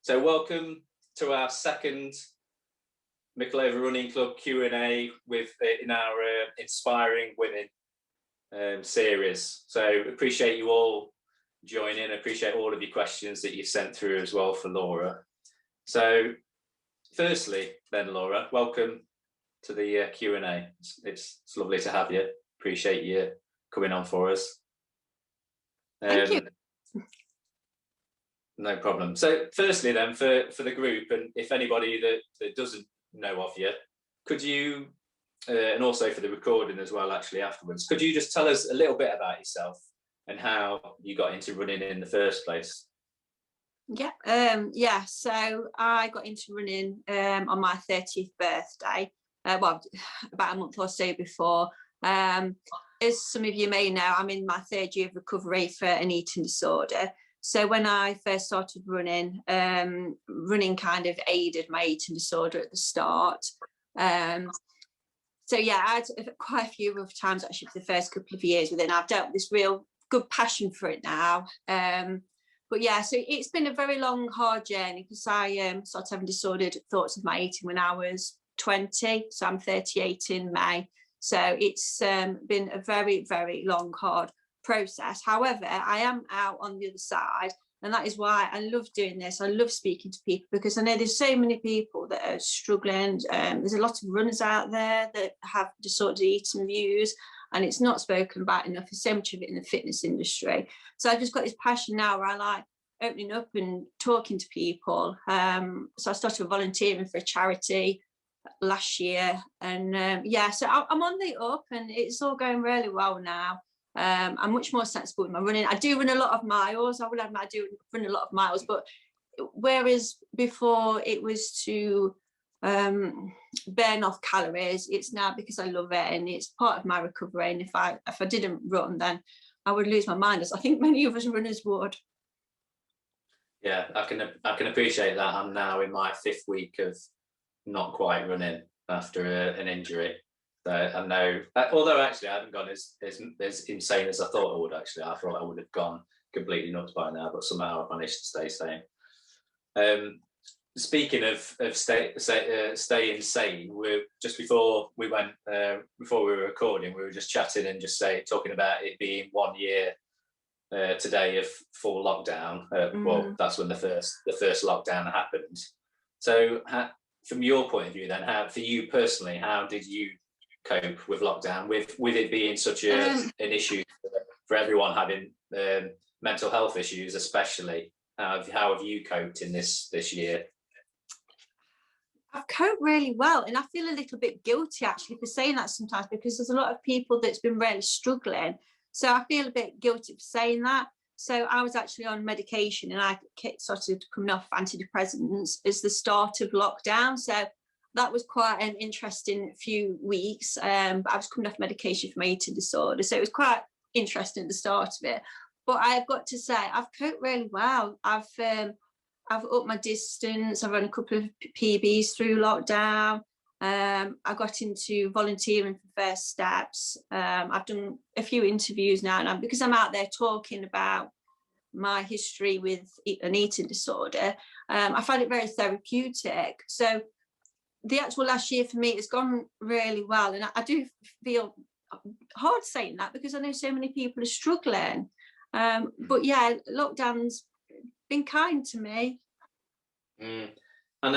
So welcome to our second Mickleover Running Club Q&A in our Inspiring Women series. So appreciate you all joining. Appreciate all of your questions that you sent through as well for Laura. So firstly then, Laura, welcome to the Q&A. It's lovely to have you. Appreciate you coming on for us. Thank you. No problem. So firstly then, for the group, and if anybody that doesn't know of you, could you, and also for the recording as well actually afterwards, could you just tell us a little bit about yourself and how you got into running in the first place? Yeah, so I got into running on my 30th birthday, well, about a month or so before. As some of you may know, I'm in my third year of recovery for an eating disorder. So when I first started running, running kind of aided my eating disorder at the start. So yeah, I had quite a few rough times actually for the first couple of years with it. And I've dealt with this real good passion for it now. But yeah, so it's been a very long, hard journey because I started having disordered thoughts of my eating when I was 20. So I'm 38 in May. So it's been a very, very long, hard process. However, I am out on the other side, and that is why I love doing this. I love speaking to people because I know there's so many people that are struggling. There's a lot of runners out there that have disordered eating views, and it's not spoken about enough. There's so much of it in the fitness industry. So I've just got this passion now where I like opening up and talking to people. So I started volunteering for a charity last year, and yeah, so I'm on the up and it's all going really well now. I'm much more sensible with my running. I do run a lot of miles. I will admit I do run a lot of miles, but whereas before it was to burn off calories, it's now because I love it and it's part of my recovery. And if I didn't run, then I would lose my mind, as I think many of us runners would. Yeah, I can appreciate that. I'm now in my 5th week of not quite running after an injury. So I know, although actually I haven't gone as insane as I thought I would. Actually, I thought I would have gone completely nuts by now, but somehow I managed to stay sane. Speaking of stay insane, we're just before we were recording, we were just chatting and just talking about it being 1 year today of full lockdown. Well, that's when the first lockdown happened. So, from your point of view, then, for you personally, how did you cope with lockdown, with it being such an issue for everyone having mental health issues, especially? How have you coped in this year? I've coped really well, and I feel a little bit guilty actually for saying that sometimes, because there's a lot of people that's been really struggling. So I feel a bit guilty for saying that. So I was actually on medication and I started coming off antidepressants as the start of lockdown. So that was quite an interesting few weeks. But I was coming off medication for my eating disorder. So it was quite interesting at the start of it. But I've got to say, I've coped really well. I've upped my distance. I've run a couple of PBs through lockdown. I got into volunteering for First Steps. I've done a few interviews now, and because I'm out there talking about my history with an eating disorder, I find it very therapeutic. So the actual last year for me has gone really well, and I do feel hard saying that because I know so many people are struggling. But yeah, lockdown's been kind to me. I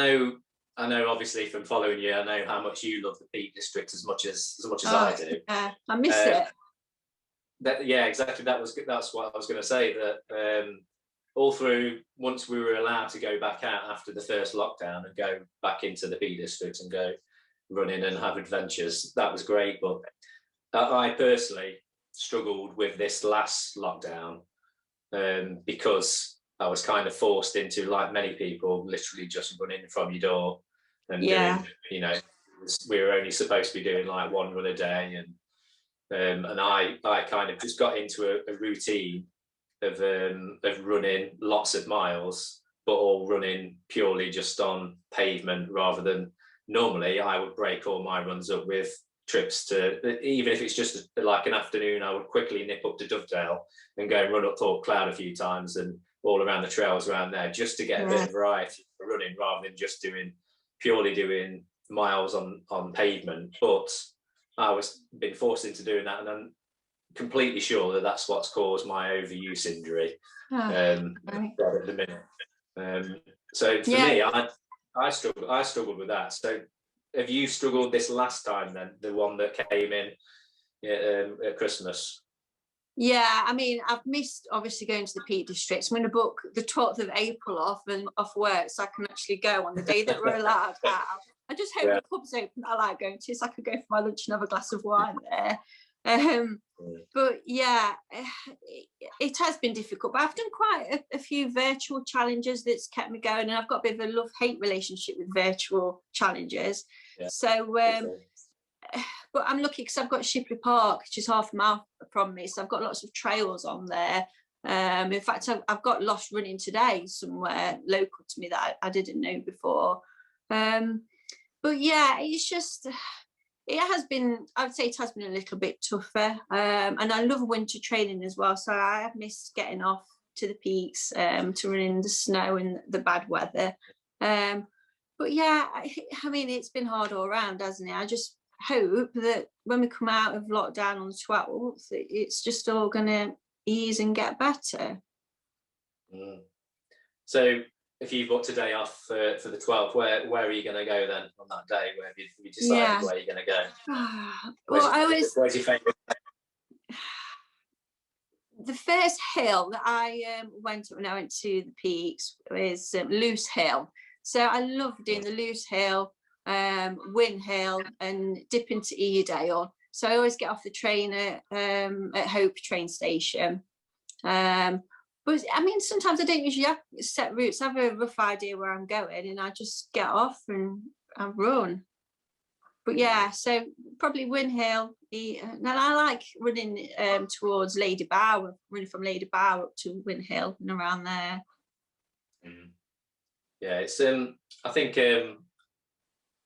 know obviously from following you, I know how much you love the Peak District as much as I do. Yeah, I miss it. Yeah, exactly. That's what I was going to say, that all through, once we were allowed to go back out after the first lockdown and go back into the Peak District and go running and have adventures, that was great. But I personally struggled with this last lockdown because I was kind of forced into, like many people, literally just running from your door and doing, we were only supposed to be doing like 1 run a day, and I kind of just got into a routine of running lots of miles, but all running purely just on pavement, rather than normally I would break all my runs up with trips to, even if it's just like an afternoon, I would quickly nip up to Dovedale and go and run up Thorpe Cloud a few times, and all around the trails around there, just to get a bit of variety for running, rather than just purely doing miles on pavement. But I was being forced into doing that, and I'm completely sure that that's what's caused my overuse injury at the minute. So for me, I struggled with that. So have you struggled this last time then, the one that came in at Christmas? Yeah, I mean, I've missed obviously going to the Peak District. I'm going to book the 12th of April off work, so I can actually go on the day that we're allowed out. I just hope the pub's open I like going to, so I could go for my lunch and have a glass of wine there. But yeah, it has been difficult, but I've done quite a few virtual challenges that's kept me going, and I've got a bit of a love-hate relationship with virtual challenges. So but I'm lucky because I've got Shipley Park, which is half a mile from me, so I've got lots of trails on there. In fact, I've got Lost running today somewhere local to me that I didn't know before. But yeah, it's just, it has been, I'd say it has been a little bit tougher. And I love winter training as well, so I have missed getting off to the peaks to run in the snow and the bad weather. But yeah, I mean, it's been hard all around, hasn't it? I just hope that when we come out of lockdown on the 12th, it's just all going to ease and get better. So if you've got today off for the 12th, where are you going to go then on that day? Where have you decided where you're going to go? Where's your favourite? The first hill that I went up when I went to the peaks was Loose Hill. So I love doing the Loose Hill, Win Hill, and dip into Eardale. So I always get off the train at Hope train station. But I mean, sometimes I don't usually have set routes. I have a rough idea where I'm going, and I just get off and I run. But yeah, so probably Win Hill. And I like running towards Lady Bow, running from Lady Bow up to Win Hill and around there. Yeah, it's I think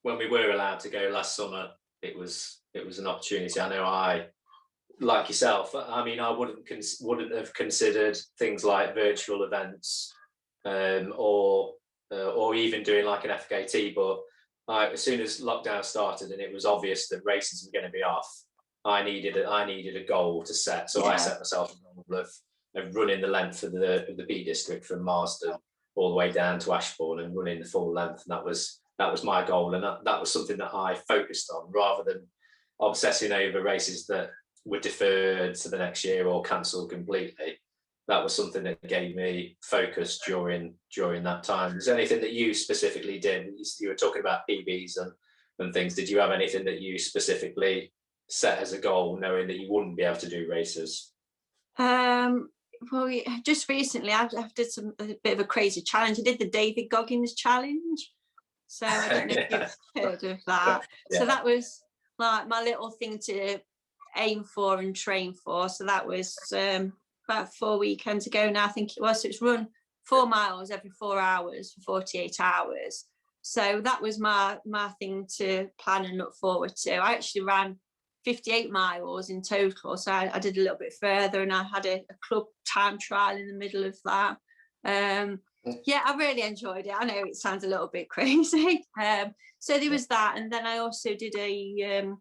when we were allowed to go last summer, it was an opportunity. I know like yourself, I mean, I wouldn't have considered things like virtual events or even doing like an FKT, but as soon as lockdown started and it was obvious that races were going to be off, I needed a goal to set. So I set myself a goal of running the length of the Peak District from Marsden all the way down to Ashbourne and running the full length, and that was my goal, and that was something that I focused on rather than obsessing over races that were deferred to the next year or cancelled completely. That was something that gave me focus during that time. Is there anything that you specifically did? You were talking about PBs and things. Did you have anything that you specifically set as a goal, knowing that you wouldn't be able to do races? Well, just recently I did a bit of a crazy challenge. I did the David Goggins challenge. So I don't know if you've heard of that. So that was like my little thing to aim for and train for. So that was about 4 weekends ago now, I think it was. So it's run 4 miles every 4 hours for 48 hours. So that was my thing to plan and look forward to. I actually ran 58 miles in total. So I did a little bit further, and I had a club time trial in the middle of that. Yeah, I really enjoyed it. I know it sounds a little bit crazy. So there was that, and then I also did a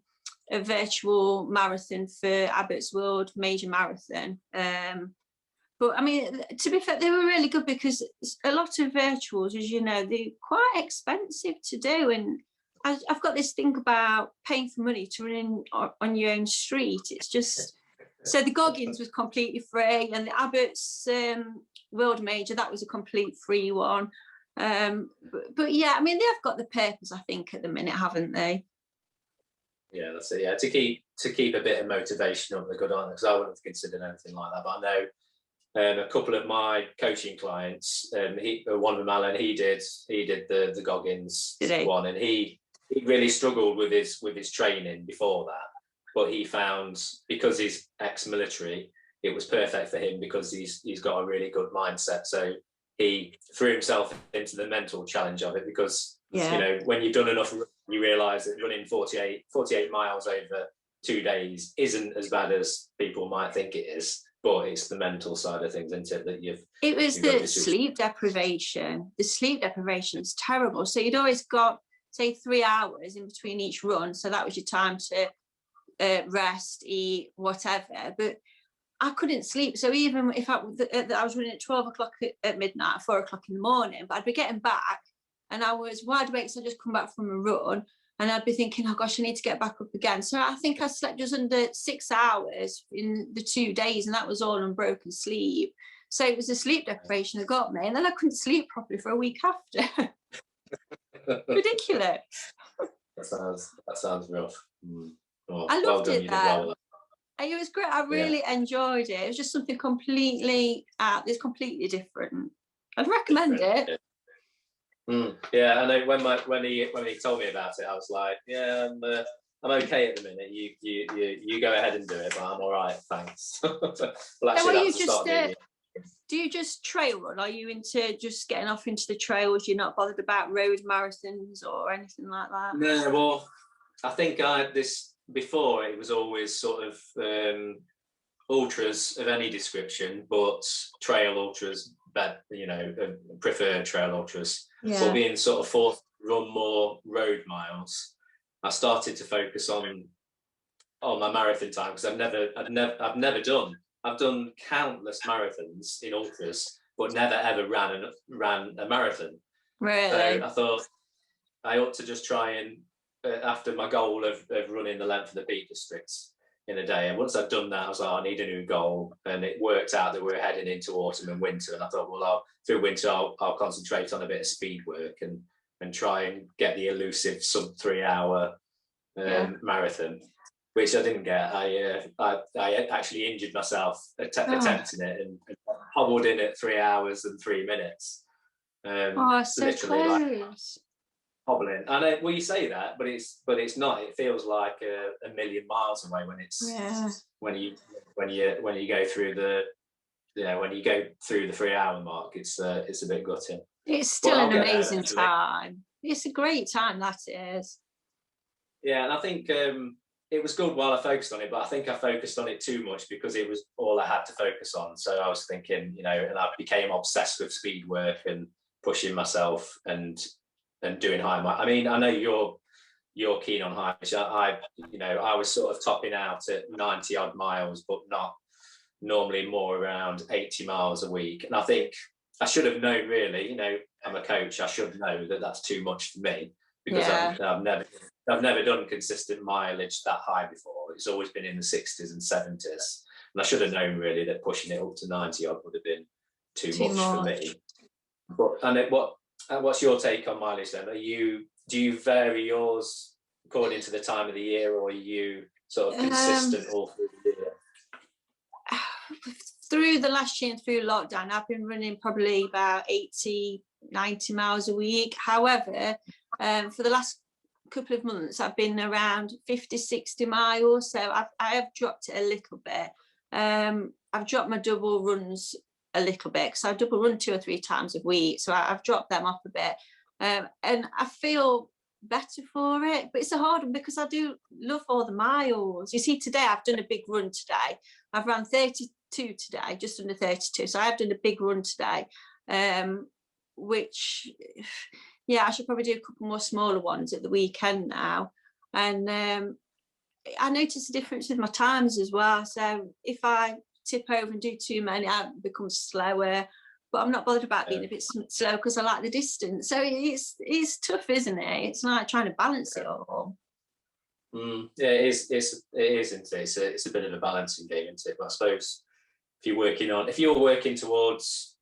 virtual marathon for Abbott's World Major Marathon. But I mean, to be fair, they were really good because a lot of virtuals, as you know, they're quite expensive to do, and I've got this thing about paying for money to run on your own street. It's just, so the Goggins was completely free, and the Abbott's World Major, that was a complete free one. But yeah, I mean, they've got the purpose, I think, at the minute, haven't they? Yeah, that's it. Yeah, to keep a bit of motivation up, they're good, aren't they? Because I wouldn't have considered anything like that. But I know a couple of my coaching clients, one of them, Alan, he did the Goggins one, and he really struggled with his training before that. But he found, because he's ex-military, it was perfect for him because he's got a really good mindset. So he threw himself into the mental challenge of it, because you know, when you've done enough, you realise that running 48 miles over 2 days isn't as bad as people might think it is. but it's the mental side of things, isn't it? That it was you've got the this sleep deprivation. The sleep deprivation is terrible. So you'd always got, say, 3 hours in between each run. So that was your time to rest, eat, whatever. But I couldn't sleep. So even if I was running at 12 o'clock at midnight, 4 o'clock in the morning, but I'd be getting back and I was wide awake because I just come back from a run, and I'd be thinking, oh gosh, I need to get back up again. So I think I slept just under 6 hours in the 2 days, and that was all unbroken sleep. So it was the sleep deprivation that got me, and then I couldn't sleep properly for a week after. Ridiculous. That sounds rough. Oh, I loved done, it you did well though. with It was great. I really enjoyed it. It was just something completely it's completely different. I'd recommend it. Yeah, I know when he told me about it, I was like, yeah, I'm okay at the minute. You go ahead and do it, but I'm all right, thanks. Well, actually, that was the start of the year. Do you just trail run? Are you into just getting off into the trails? You're not bothered about road marathons or anything like that? No, well, I think before it was always sort of ultras of any description, but trail ultras, preferred trail ultras. Yeah. But being sort of forced to run more road miles, I started to focus on my marathon time, because I've done countless marathons in ultras, but never ever ran a marathon. Really? So I thought I ought to just try and after my goal of running the length of the Peak Districts in a day. And once I'd done that, I was like, I need a new goal. And it worked out that we were heading into autumn and winter. And I thought, well, through winter, I'll concentrate on a bit of speed work and try and get the elusive sub 3 hour marathon, which I didn't get. I actually injured myself attempting it and hobbled in at 3 hours and 3 minutes. So close. Hobbling. I know, well, you say that, but it's not. It feels like a million miles away when it's when you go through the when you go through the 3 hour mark. It's a bit gutting. It's still an amazing time. It's a great time, that is. Yeah, and I think it was good while I focused on it, but I think I focused on it too much because it was all I had to focus on. So I was thinking, and I became obsessed with speed work and pushing myself and doing high mileage. I mean, I know you're keen on high mileage. I was sort of topping out at 90 odd miles, but not normally, more around 80 miles a week. And I think I should have known, really, I'm a coach, I should know that that's too much for me, because I've never done consistent mileage that high before. It's always been in the 60s and 70s. And I should have known, really, that pushing it up to 90 odd would have been too much for me. But what's your take on mileage then? Do you vary yours according to the time of the year, or are you sort of consistent all through the year? Through the last year and through lockdown, I've been running probably about 80, 90 miles a week. However, for the last couple of months, I've been around 50, 60 miles. So I have dropped it a little bit. I've dropped my double runs a little bit, because I double run 2 or 3 times a week. So I've dropped them off a bit. And I feel better for it. But it's a hard one, because I do love all the miles. You see, today I've done a big run today. I've run 32 today, just under 32. So I have done a big run today, which, I should probably do a couple more smaller ones at the weekend now. And I notice a difference with my times as well. So if I tip over and do too many, I become slower. But I'm not bothered about being a bit slow, because I like the distance. So it's tough, isn't it? It's like trying to balance it all. Yeah, it is, isn't it? It's a bit of a balancing game, isn't it? But I suppose if you're working towards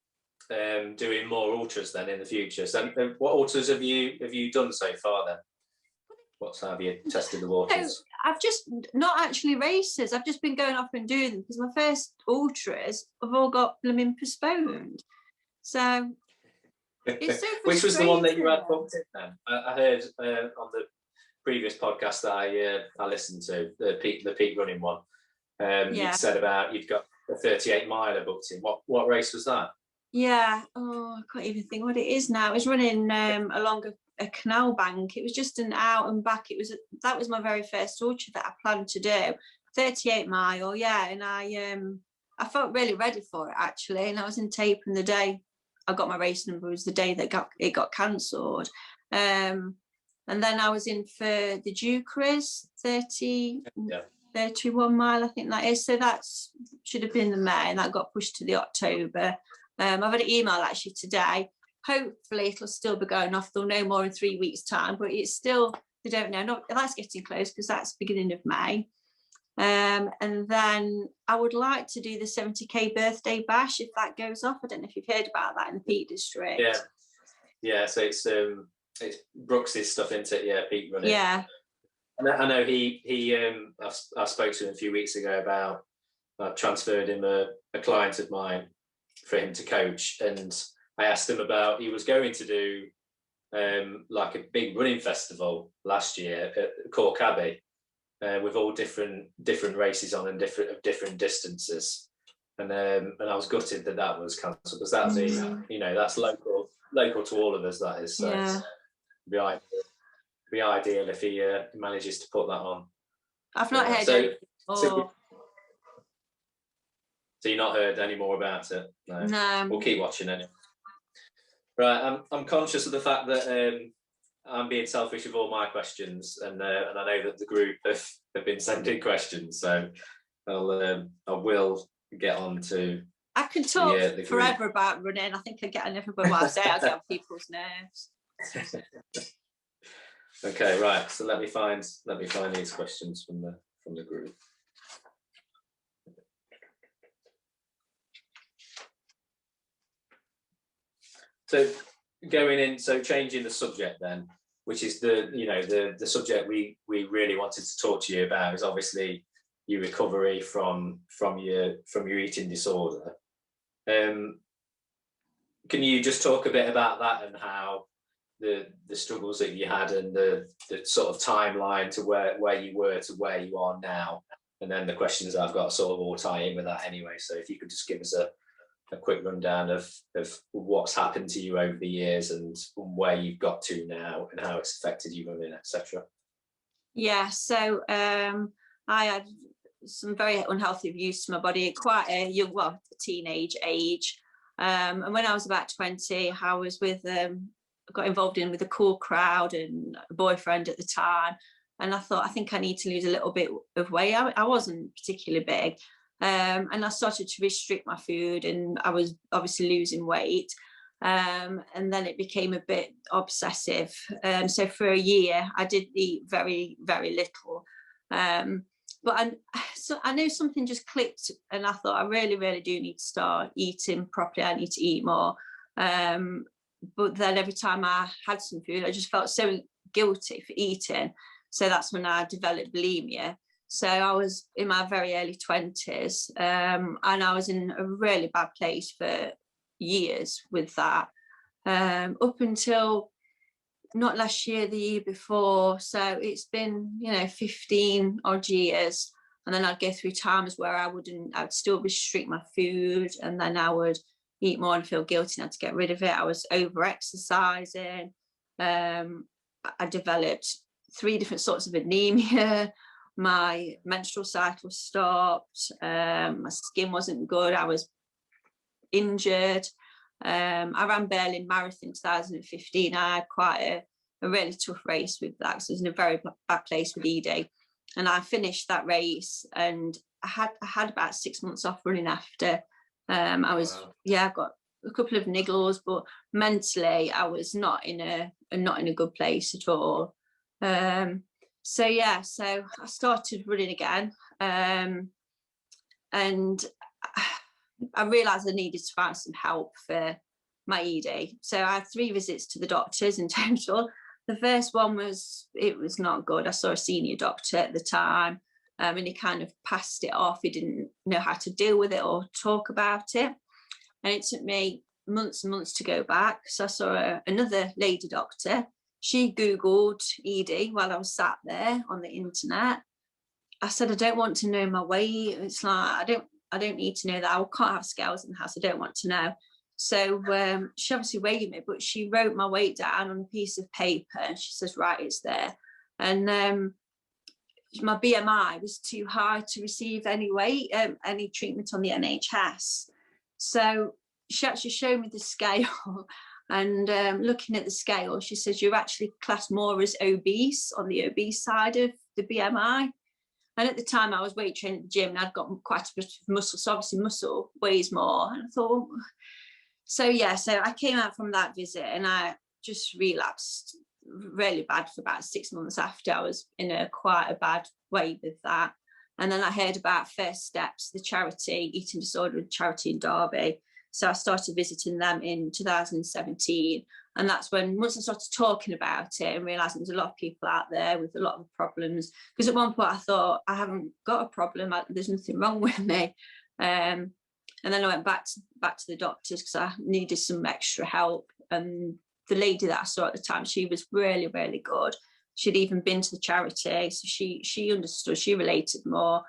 doing more ultras then in the future, so what ultras have you done so far then? Have you tested the waters? So I've just not actually races. I've just been going off and doing them, because my first ultras have all got blooming postponed. So it's so frustrating. Which was the one that you had booked in then? I heard on the previous podcast that I listened to, the peak running one. You'd said about you'd got a 38 miler booked in. What race was that? Yeah. Oh, I can't even think what it is now. It was running along a canal bank. It was just an out and back. That was my very first ultra that I planned to do. 38 mile, and I felt really ready for it actually, and I was in tape, and the day I got my race number was the day that it got cancelled. And then I was in for the Dukeries, 31 mile, I think that is. So that should have been the May, and that got pushed to the October. I've had an email actually today. Hopefully it'll still be going off. They'll know more in 3 weeks' time, but it's still, they don't know. That's getting close because that's beginning of May. And then I would like to do the 70k birthday bash if that goes off. I don't know if you've heard about that in the Peak District. Yeah. So it's Brooks's stuff, isn't it? Yeah, Peak running. Yeah. And I know I spoke to him a few weeks ago about I transferred him a client of mine for him to coach, and I asked him about, he was going to do like a big running festival last year at Cork Abbey with all different races on and different distances, and I was gutted that was cancelled, because that'd be that's local to all of us, that is. So it'd be ideal if he manages to put that on. I've not heard it. So you've not heard any more about it? No. We'll keep watching anyway. Right, I'm conscious of the fact that I'm being selfish with all my questions, and I know that the group have been sending questions, so I will get on to. I can talk forever about running. I think I get on everybody while I say I get on people's nerves. Okay, right. So let me find these questions from the group. So changing the subject then, which is the subject we really wanted to talk to you about, is obviously your recovery from your eating disorder. Can you just talk a bit about that and how the struggles that you had, and the sort of timeline to where you were to where you are now, and then the questions I've got sort of all tie in with that anyway. So if you could just give us a quick rundown of what's happened to you over the years and where you've got to now and how it's affected you running, etc. Yeah, so I had some very unhealthy views to my body at quite a young, teenage age. And when I was about 20, I was got involved with a cool crowd and a boyfriend at the time. And I thought, I think I need to lose a little bit of weight. I wasn't particularly big. And I started to restrict my food, and I was obviously losing weight. And then it became a bit obsessive. So for a year, I did eat very, very little. But I knew something just clicked, and I thought I really, really do need to start eating properly. I need to eat more. But then every time I had some food, I just felt so guilty for eating. So that's when I developed bulimia. So I was in my very early 20s, and I was in a really bad place for years with that, up until not last year, the year before. So it's been 15 odd years, and then I'd go through times where I'd still restrict my food, and then I would eat more and feel guilty and had to get rid of it. I was over exercising. I developed 3 different sorts of anemia. My menstrual cycle stopped. My skin wasn't good. I was injured. I ran Berlin Marathon in 2015. I had quite a really tough race with that, because I was in a very bad place with ED. And I finished that race, and I had about 6 months off running after. I got a couple of niggles, but mentally I was not in a good place at all. So I started running again, and I realised I needed to find some help for my ED. So I had 3 visits to the doctors in total. The first one was not good. I saw a senior doctor at the time, and he kind of passed it off. He didn't know how to deal with it or talk about it. And it took me months and months to go back. So I saw another lady doctor. She Googled ED while I was sat there on the internet. I said, I don't want to know my weight. It's like, I don't need to know that. I can't have scales in the house. I don't want to know. So she obviously weighed me, but she wrote my weight down on a piece of paper, and she says, right, it's there. And my BMI was too high to receive any treatment on the NHS. So she actually showed me the scale, and looking at the scale, she says you're actually classed more as obese, on the obese side of the BMI. And at the time I was weight training at the gym and I'd got quite a bit of muscle. So obviously muscle weighs more. And I thought, so I came out from that visit and I just relapsed really bad for about 6 months after. I was in quite a bad way with that. And then I heard about First Steps, the charity, eating disorder charity in Derby. So I started visiting them in 2017. And that's when, once I started talking about it and realising there's a lot of people out there with a lot of problems, because at one point I thought, I haven't got a problem, there's nothing wrong with me. And then I went back to the doctors because I needed some extra help. And the lady that I saw at the time, she was really, really good. She'd even been to the charity, so she understood, she related more.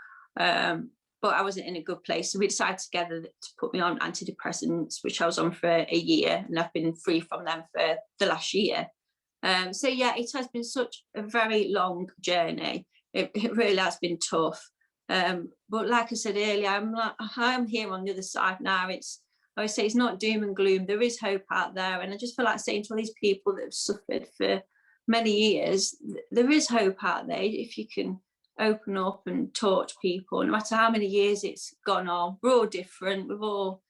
But I wasn't in a good place. So we decided together to put me on antidepressants, which I was on for a year, and I've been free from them for the last year. So yeah, it has been such a very long journey. It really has been tough. But like I said earlier, I'm here on the other side now. I always say it's not doom and gloom. There is hope out there. And I just feel like saying to all these people that have suffered for many years, there is hope out there if you can open up and talk to people. No matter how many years it's gone on, we're all different. We've all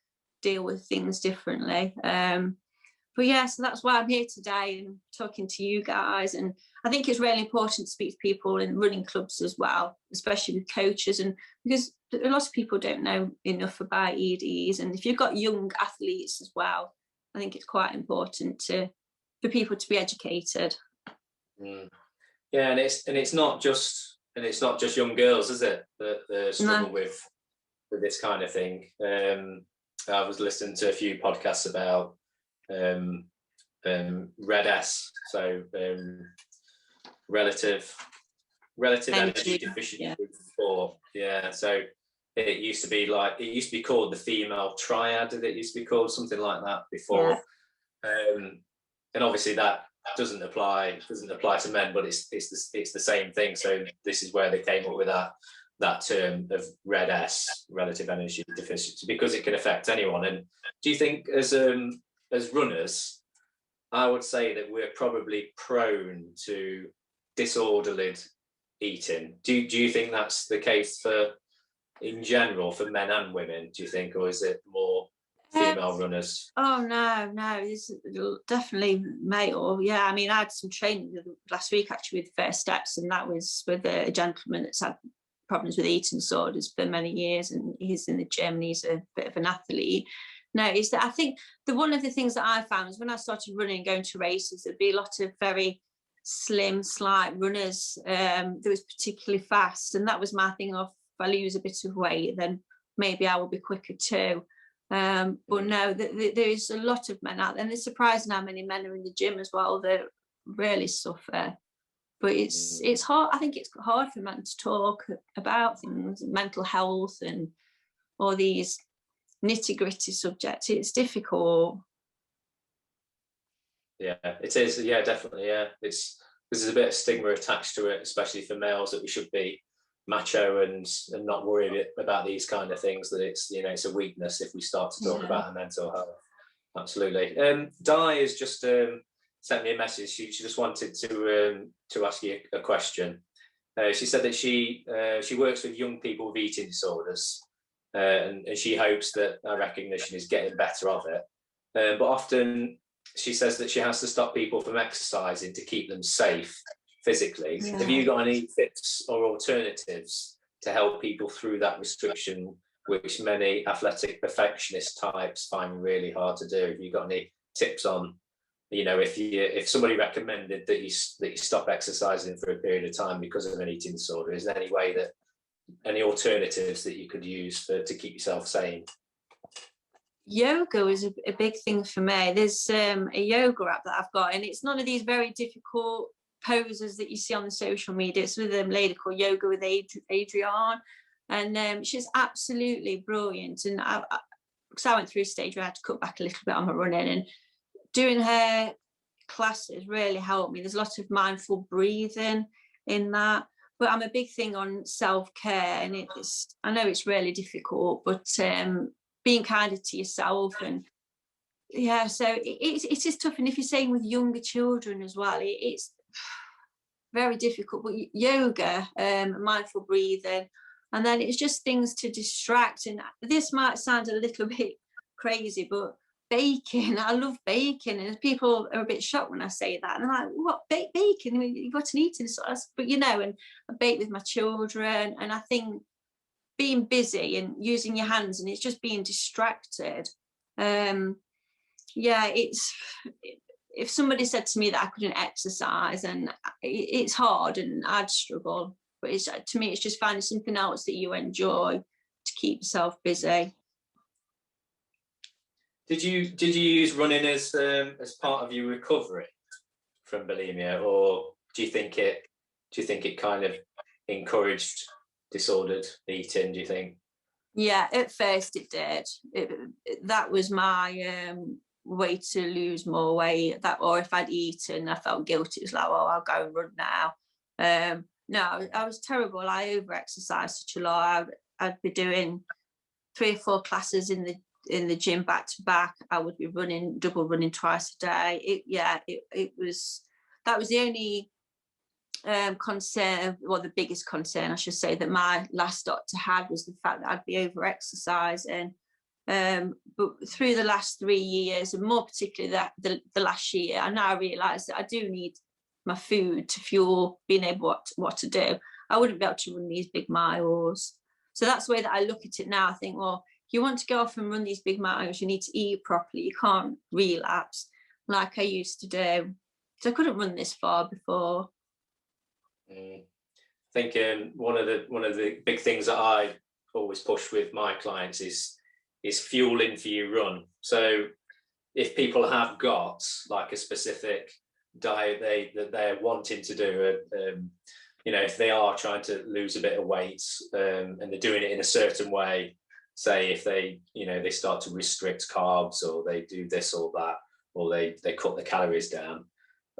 deal with things differently. But yeah, so that's why I'm here today and talking to you guys. And I think it's really important to speak to people in running clubs as well, especially with coaches, and because a lot of people don't know enough about EDs. And if you've got young athletes as well, I think it's quite important for people to be educated. Yeah, and it's not just young girls, is it, that struggle with this kind of thing. I was listening to a few podcasts about Red S, so relative energy deficiency before. Yeah, so it used to be called the female triad. It used to be called something like that before. And obviously that doesn't apply to men, but it's the same thing. So this is where they came up with that term of Red S, relative energy deficiency, because it can affect anyone. And do you think as runners, I would say that we're probably prone to disorderly eating? Do you think that's the case in general for men and women, do you think, or is it more female runners? Oh no, it's definitely male. Yeah, I mean, I had some training last week actually with First Steps, and that was with a gentleman that's had problems with eating disorders for many years, and he's in the gym and he's a bit of an athlete. No, is that I think one of the things that I found is when I started running and going to races, there'd be a lot of very slim, slight runners that was particularly fast, and that was my thing of, if I lose a bit of weight, then maybe I will be quicker too. But no, there is a lot of men out there, and it's surprising how many men are in the gym as well that really suffer. But it's hard. I think it's hard for men to talk about things, mental health, and all these nitty-gritty subjects. It's difficult. Yeah, it is. Yeah, definitely. Yeah, there's a bit of stigma attached to it, especially for males, that we should be macho and not worry about these kind of things, that it's a weakness if we start to talk about our mental health. Absolutely. Di has just sent me a message. She just wanted to ask you a question. She said that she works with young people with eating disorders, and she hopes that our recognition is getting better of it, but often she says that she has to stop people from exercising to keep them safe physically. Yeah. Have you got any tips or alternatives to help people through that restriction, which many athletic perfectionist types find really hard to do? Have you got any tips on, if somebody recommended that you stop exercising for a period of time because of an eating disorder, is there any alternatives that you could use to keep yourself sane? Yoga is a big thing for me. There's a yoga app that I've got, and it's none of these very difficult poses that you see on the social media. It's with a lady called Yoga with Adrienne, and she's absolutely brilliant. And because I went through a stage where I had to cut back a little bit on my running, and doing her classes really helped me. There's a lot of mindful breathing in that. but I'm a big thing on self-care, and I know it's really difficult, but being kinder to yourself, and yeah, so it is tough. And if you're saying with younger children as well, it's very difficult. But yoga, mindful breathing, and then it's just things to distract. And this might sound a little bit crazy, but baking, I love baking, and people are a bit shocked when I say that, and I'm like, what, baking? I mean, you've got an eating disorder. But and I bake with my children, and I think being busy and using your hands, and it's just being distracted. Yeah, if somebody said to me that I couldn't exercise, and it's hard, and I'd struggle, but to me it's just finding something else that you enjoy to keep yourself busy. Did you use running as part of your recovery from bulimia, or do you think it kind of encouraged disordered eating, do you think? Yeah, at first it did. That was my way to lose more weight. That, or if I'd eaten, I felt guilty. It was like, oh, I'll go and run now. No, I was terrible. I over-exercised such a lot. I'd be doing 3 or 4 classes in the gym back to back. I would be double running twice a day. That was the only concern, well, the biggest concern I should say, that my last doctor had, was the fact that I'd be over exercising. But through the last 3 years, and more particularly the last year, I now realise that I do need my food to fuel being able what to do. I wouldn't be able to run these big miles. So that's the way that I look at it now. I think, well, if you want to go off and run these big miles, you need to eat properly. You can't relapse like I used to do. So I couldn't run this far before. I think one of the big things that I always push with my clients is fueling for your run. So if people have got like a specific diet that they're wanting to do, if they are trying to lose a bit of weight, and they're doing it in a certain way, say if they start to restrict carbs, or they do this or that, or they cut the calories down,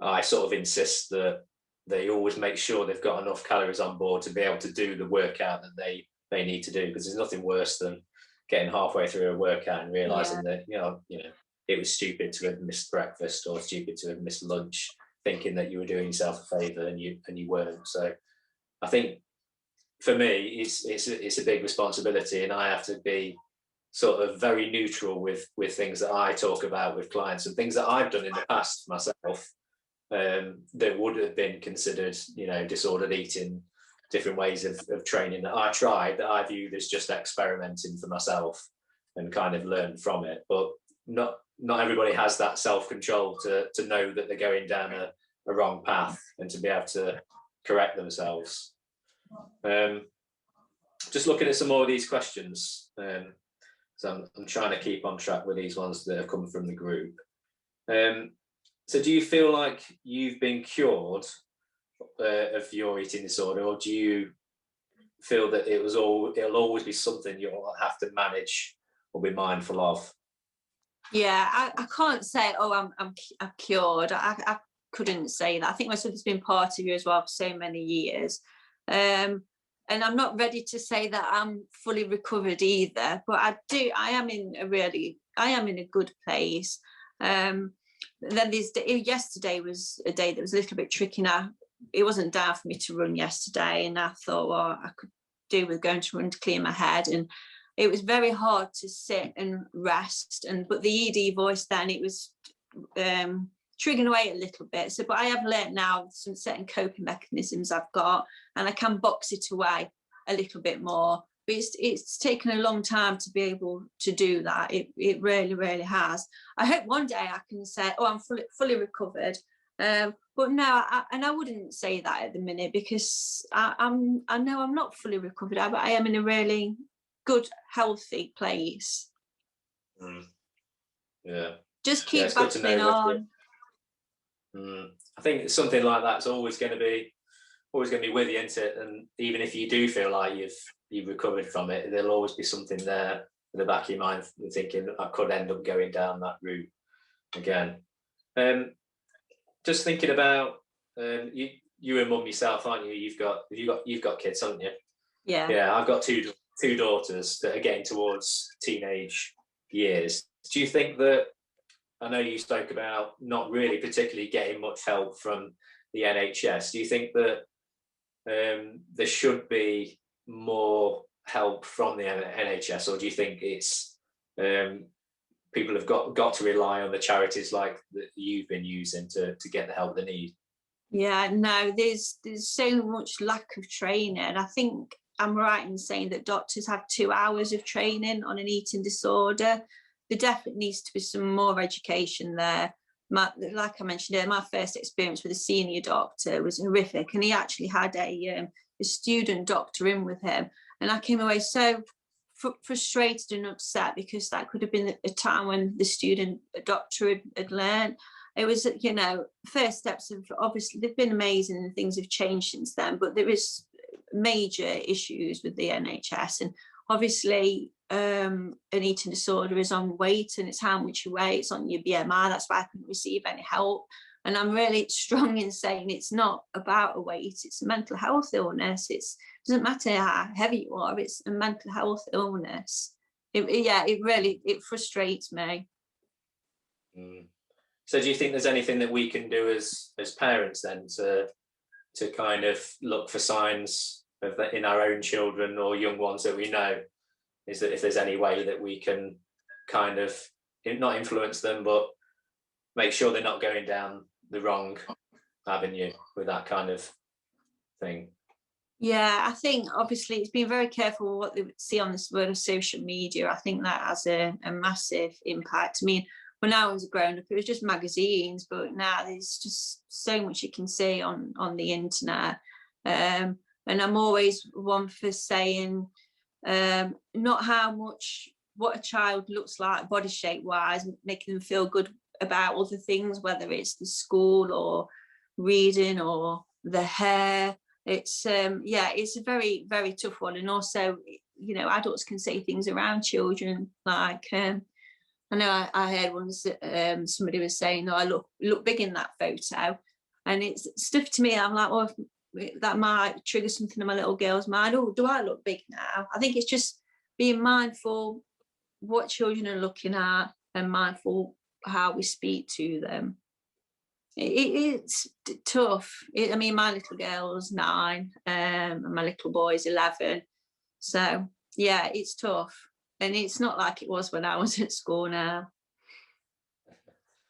I sort of insist that they always make sure they've got enough calories on board to be able to do the workout that they need to do, because there's nothing worse than getting halfway through a workout and realizing that it was stupid to have missed breakfast, or stupid to have missed lunch, thinking that you were doing yourself a favor and you weren't. So I think for me it's a big responsibility, and I have to be sort of very neutral with things that I talk about with clients, and things that I've done in the past myself that would have been considered, disordered eating, different ways of training that I tried, that I viewed as just experimenting for myself and kind of learned from it. But not everybody has that self-control to know that they're going down a wrong path, and to be able to correct themselves. Just looking at some more of these questions, so I'm trying to keep on track with these ones that have come from the group. So do you feel like you've been cured of your eating disorder, or do you feel that it'll always be something you'll have to manage or be mindful of? Yeah, I can't say, oh, I'm cured. I couldn't say that. I think my something's been part of you as well for so many years. And I'm not ready to say that I'm fully recovered either, but I am in a good place. Then yesterday was a day that was a little bit tricky. Now, it wasn't down for me to run yesterday, and I thought, well, I could do with going to run to clear my head, and it was very hard to sit and rest. But the ED voice then, it was triggering away a little bit. So, but I have learnt now some certain coping mechanisms I've got, and I can box it away a little bit more. But it's taken a long time to be able to do that. It really, really has. I hope one day I can say, oh, I'm fully recovered. But no, I wouldn't say that at the minute, because I know I'm not fully recovered, but I am in a really good, healthy place. Yeah. Just keep battling on. I think something like that's always going to be with you, isn't it? And even if you do feel like you've recovered from it, there'll always be something there in the back of your mind, thinking I could end up going down that route again. Just thinking about you're a mum yourself, aren't you? You've got kids, haven't you? Yeah. Yeah, I've got two daughters that are getting towards teenage years. Do you think that, I know you spoke about not really particularly getting much help from the NHS. Do you think that there should be more help from the NHS, or do you think it's people have got to rely on the charities like that you've been using to get the help they need? Yeah, no, there's so much lack of training. I think I'm right in saying that doctors have 2 hours of training on an eating disorder. There definitely needs to be some more education there. Like I mentioned earlier, my first experience with a senior doctor was horrific, and he actually had a student doctor in with him, and I came away so frustrated and upset, because that could have been a time when the student doctor had learned. It was, you know, first steps of, obviously they've been amazing and things have changed since then, but there is major issues with the NHS. And obviously an eating disorder is on weight, and it's how much you weigh, it's on your BMI. That's why I couldn't receive any help. And I'm really strong in saying it's not about a weight, it's a mental health illness. It doesn't matter how heavy you are, it's a mental health illness. It frustrates me. So do you think there's anything that we can do as parents then to kind of look for signs of that in our own children or young ones that we know? Is that if there's any way that we can kind of not influence them, but make sure they're not going down the wrong avenue with that kind of thing? Yeah, I think obviously it's been very careful what they see on this word of social media. I think that has a massive impact. I mean, when I was growing up, it was just magazines, but now there's just so much you can see on the internet. And I'm always one for saying not how much, what a child looks like body shape wise, making them feel good about other things, whether it's the school or reading or the hair. It's it's a very, very tough one. And also, you know, adults can say things around children like I know I heard once that somebody was saying, "Oh, I look big in that photo," and it's stuff to me. I'm like, well, that might trigger something in my little girl's mind. Oh, do I look big now? I think it's just being mindful what children are looking at and mindful how we speak to them. It's tough. I mean, my little girl's 9, and my little boy's 11. So yeah, it's tough. And it's not like it was when I was at school now.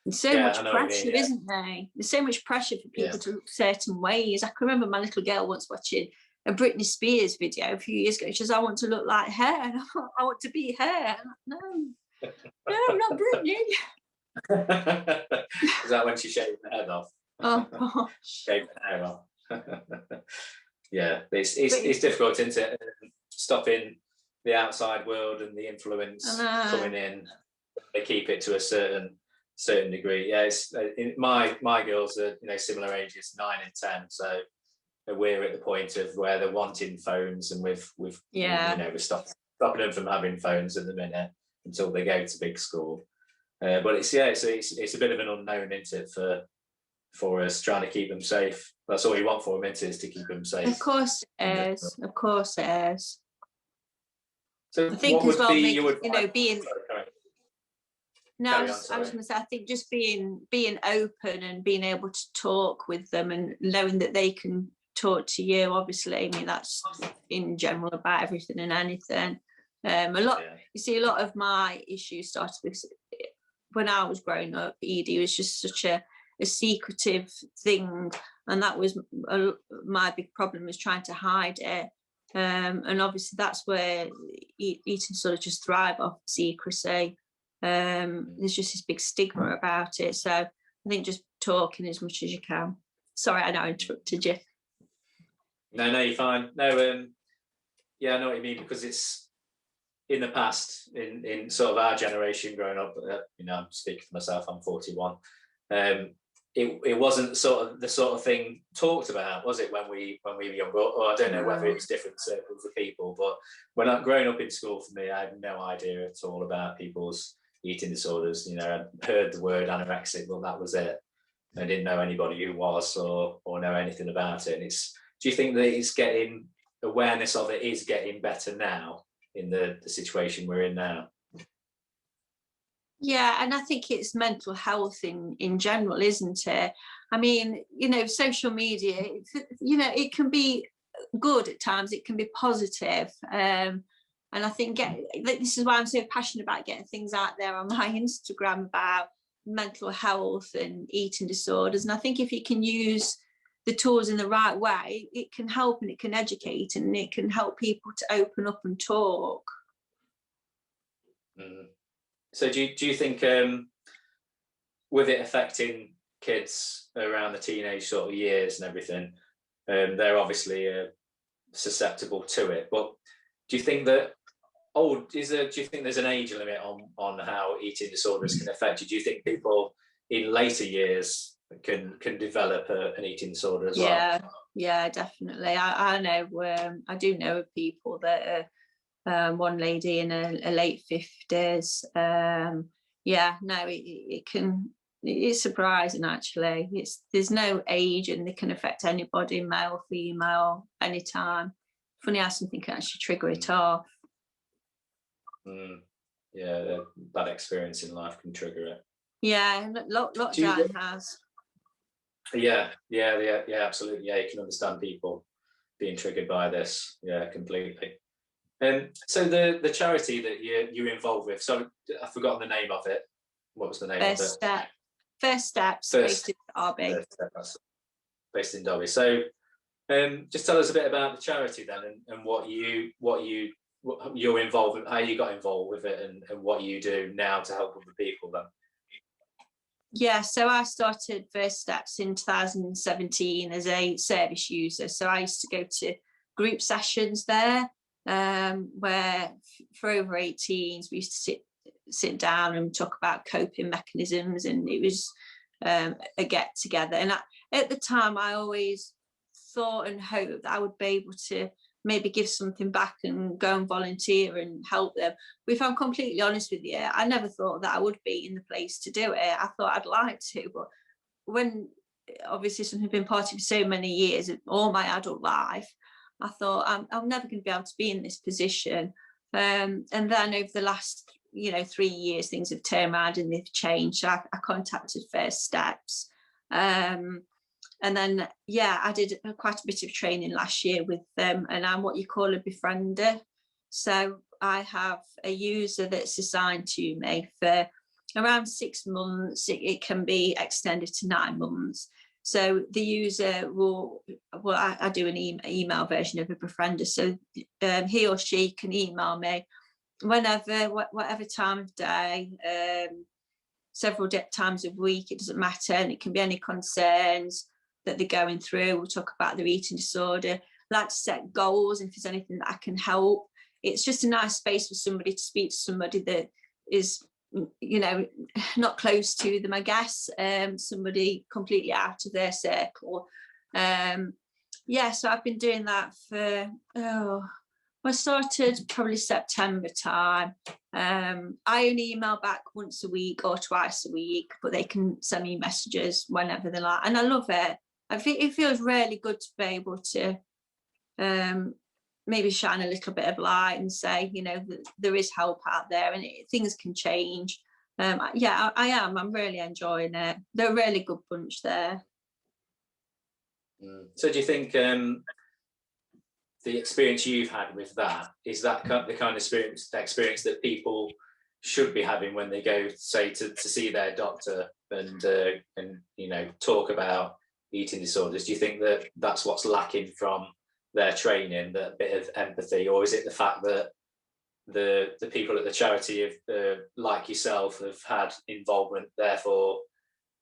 There's so much pressure, isn't there? There's so much pressure for people to look certain ways. I can remember my little girl once watching a Britney Spears video a few years ago. She says, "I want to look like her, and I want to be her." I'm like, no, not Britney. Is that when she shaved her head off? Oh gosh. Shaved her hair off. Yeah, it's difficult, isn't it? Stopping the outside world and the influence coming in. They keep it to a certain degree. Yeah, it's my girls are, you know, similar ages, 9 and 10. So we're at the point of where they're wanting phones, and we've you know, we're stopping them from having phones at the minute until they go to big school. But it's a bit of an unknown, isn't it, for us, trying to keep them safe. That's all you want for them, isn't it, is to keep them safe. Of course it is. Of course it is. So I think as well, being no, I was going to say, I think just being open and being able to talk with them and knowing that they can talk to you. Obviously, I mean, that's in general about everything and anything. You see, a lot of my issues started with when I was growing up. ED was just such a secretive thing, and that was my big problem, was trying to hide it. And obviously that's where eating sort of just thrive off secrecy. There's just this big stigma about it. So I think just talking as much as you can. Sorry, I know I interrupted you. No, you're fine. No, yeah, I know what you mean, because it's in the past, in sort of our generation growing up, you know, I'm speaking for myself, I'm 41. It wasn't the sort of thing talked about, was it, when we were younger? Or I don't know whether it was different circles of people, but when I growing up in school, for me, I had no idea at all about people's eating disorders. You know, I'd heard the word anorexic, but that was it. they didn't know anybody who was or know anything about it. And do you think that it's getting, awareness of it is getting better now in the situation we're in now? Yeah, and I think it's mental health in general, isn't it? I mean, social media, it can be good at times, it can be positive. And I think this is why I'm so passionate about getting things out there on my Instagram about mental health and eating disorders. And I think if you can use the tools in the right way, it can help and it can educate and it can help people to open up and talk. So do you think with it affecting kids around the teenage sort of years and everything, they're obviously susceptible to it, but do you think that do you think there's an age limit on how eating disorders can affect you? Do you think people in later years can develop an eating disorder as well? Yeah, definitely. I know I do know of people that are one lady in her late 50s. It's surprising actually. There's no age and they can affect anybody, male, female, anytime. Funny how something can actually trigger it off. Yeah, bad experience in life can trigger it. Yeah, lockdown has. Yeah, absolutely. Yeah, you can understand people being triggered by this. Yeah, completely. So the charity that you're involved with, so I've forgotten the name of it. What was the name of it? First Steps, based in Derby. Based in Derby. So just tell us a bit about the charity then, and what your involvement, how you got involved with it, and what you do now to help other people then. Yeah, so I started First Steps in 2017 as a service user. So I used to go to group sessions there, where for over 18s we used to sit down and talk about coping mechanisms, and it was a get together. And at the time I always thought and hoped that I would be able to maybe give something back and go and volunteer and help them. But if I'm completely honest with you, I never thought that I would be in the place to do it. I thought I'd like to, but when obviously something's been part of for so many years, all my adult life, I thought I'm never going to be able to be in this position. And then over the last 3 years, things have turned around and they've changed. So I contacted First Steps. And then, I did quite a bit of training last year with them, and I'm what you call a befriender. So I have a user that's assigned to me for around 6 months. It can be extended to 9 months. So the user I do an email version of a befriender. So he or she can email me whenever, whatever time of day, several times a week, it doesn't matter. And it can be any concerns that they're going through. We'll talk about their eating disorder. I like to set goals if there's anything that I can help. It's just a nice space for somebody to speak to somebody that is, not close to them, I guess, somebody completely out of their circle. So I've been doing that for, I started probably September time. I only email back once a week or twice a week, but they can send me messages whenever they like. And I love it. I think it feels really good to be able to maybe shine a little bit of light and say, that there is help out there and things can change. I am. I'm really enjoying it. They're a really good bunch there. So do you think the experience you've had with that, is that the kind of experience that people should be having when they go, say, to see their doctor and talk about eating disorders? Do you think that that's what's lacking from their training, that bit of empathy, or is it the fact that the people at the charity have, like yourself, have had involvement, therefore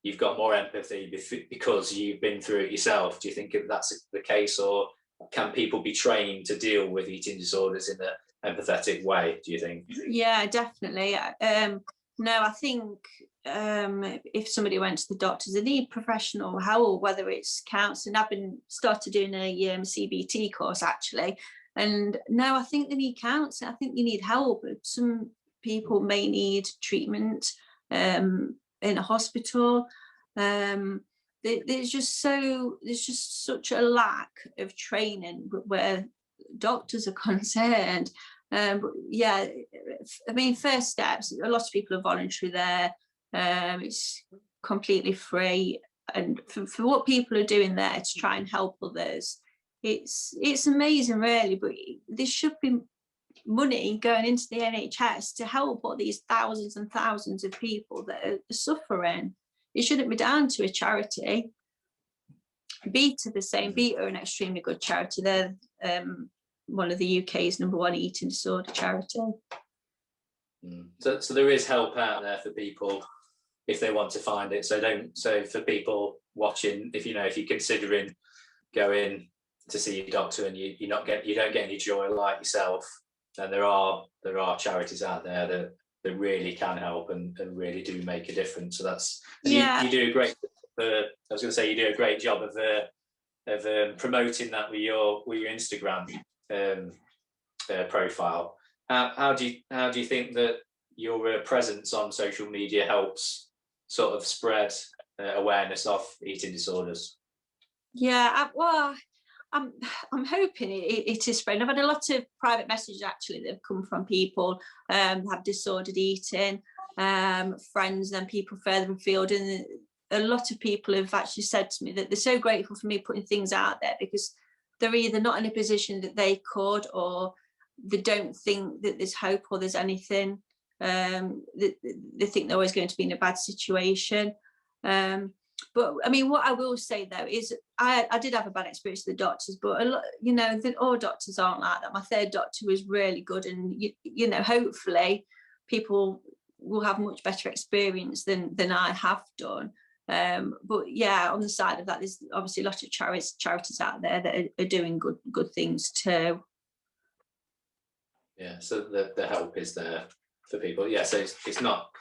you've got more empathy because you've been through it yourself? Do you think that's the case, or can people be trained to deal with eating disorders in an empathetic way, do you think? Yeah, definitely. No, I think if somebody went to the doctors, they need professional help, whether it's counselling. I've started doing a CBT course actually, and no, I think they need counselling. I think you need help. Some people may need treatment in a hospital. there's just such a lack of training where doctors are concerned. But yeah, I mean, first steps, a lot of people are voluntary there. It's completely free, and for what people are doing there to try and help others, it's amazing, really. But there should be money going into the NHS to help all these thousands and thousands of people that are suffering. It shouldn't be down to a charity. Beta the same. Beta are an extremely good charity. They're one of the UK's #1 eating disorder charity. So there is help out there for people if they want to find it. So for people watching, if you're considering going to see your doctor and you don't get any joy like yourself, then there are charities out there that really can help and really do make a difference. So that's you do a great. I was going to say you do a great job of promoting that with your Instagram profile. How do you think that your presence on social media helps sort of spread awareness of eating disorders? Yeah, I'm hoping it is spreading. I've had a lot of private messages actually that have come from people have disordered eating, friends and people further afield, and a lot of people have actually said to me that they're so grateful for me putting things out there, because they're either not in a position that they could, or they don't think that there's hope or there's anything. They think they're always going to be in a bad situation. But I mean, what I will say though is I did have a bad experience with the doctors, but a lot, all doctors aren't like that. My third doctor was really good, and hopefully people will have much better experience than I have done. But yeah, on the side of that, there's obviously a lot of charities out there that are doing good things too. Yeah, so the help is there for people. Yeah, so it's not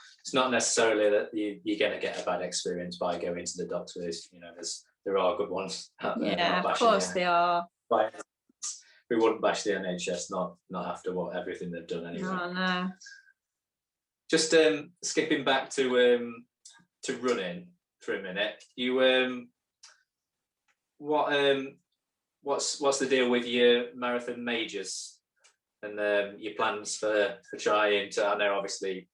necessarily that you're going to get a bad experience by going to the doctor. There are good ones out there. Yeah, of course they are. We wouldn't bash the NHS, not after everything they've done anyway. Oh, no. Just skipping back to running for a minute. You what's the deal with your marathon majors and your plans for trying to? I know obviously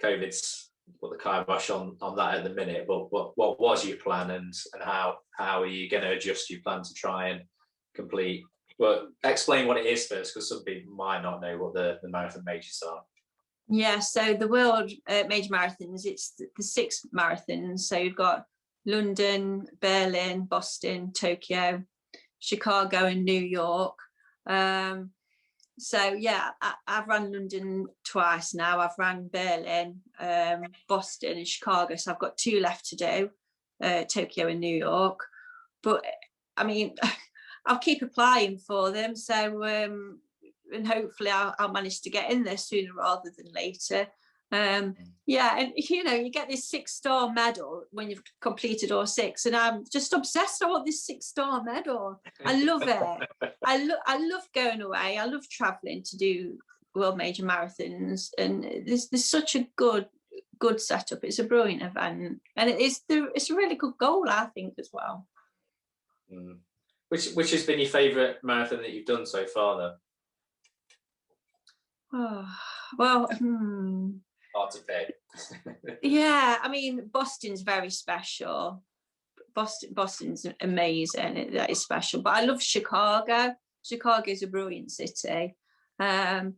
COVID's put the kibosh on that at the minute, but what was your plan, and how are you going to adjust your plan to try and complete? Well, explain what it is first, because some people might not know what the marathon majors are. Yeah, so the world major marathons, it's the 6 marathons. So you've got London, Berlin, Boston, Tokyo, Chicago and New York. So yeah, I've run London twice now. I've run Berlin, Boston and Chicago. So I've got 2 left to do, Tokyo and New York. But I mean, I'll keep applying for them. So and hopefully I'll manage to get in there sooner rather than later. Yeah, and you get this 6-star medal when you've completed all 6, and I'm just obsessed. I want this 6-star medal. I love it. I love going away. I love traveling to do world major marathons, and there's such a good setup. It's a brilliant event, and it's a really good goal, I think, as well. Which has been your favourite marathon that you've done so far, though? Oh, well, hard to pick. Yeah, I mean, Boston's very special. Boston's amazing. That is special. But I love Chicago. Chicago is a brilliant city. And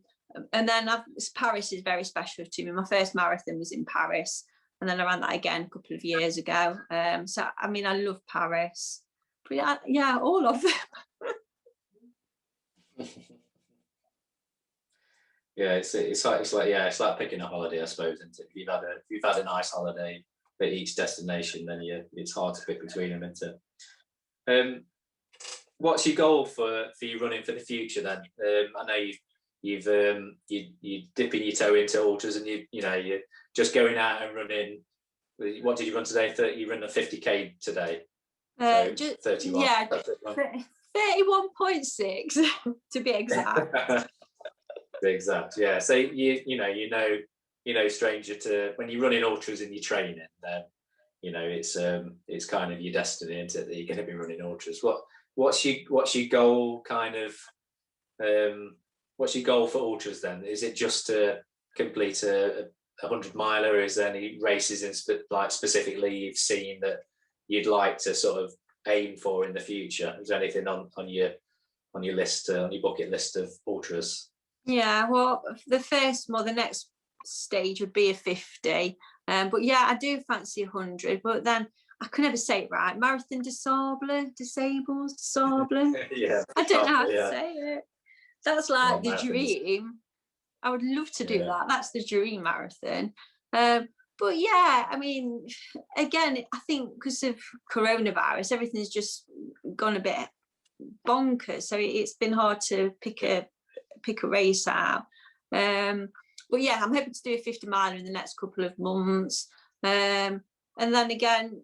then Paris is very special to me. My first marathon was in Paris, and then I ran that again a couple of years ago. So I mean, I love Paris. But yeah, all of them. Yeah, it's like picking a holiday, I suppose. Isn't it? If you've had a nice holiday at each destination, then it's hard to pick between them, isn't it? What's your goal for you running for the future then? I know you're dipping your toe into ultras, and you're just going out and running. What did you run today? You run a 50k today. So just 31. Yeah, 31.6 to be exact. Exact, yeah. So you know stranger to when you're running ultras in your training, then you know, it's kind of your destiny, isn't it, that you're going to be running ultras. What's your goal kind of, what's your goal for ultras then? Is it just to complete a 100 miler, or is there any races in like specifically you've seen that you'd like to sort of aim for in the future? Is there anything on your list, on your bucket list of ultras? Yeah, well, the next stage would be a 50. But yeah, I do fancy 100, but then I can never say it right. Marathon de Sable, Yeah, I don't know how to yeah. say it. That's like the dream. I would love to do that. That's the dream marathon. But yeah, I mean, again, I think because of coronavirus, everything's just gone a bit bonkers. So it's been hard to pick a race out. But yeah, I'm hoping to do a 50 miler in the next couple of months. And then again,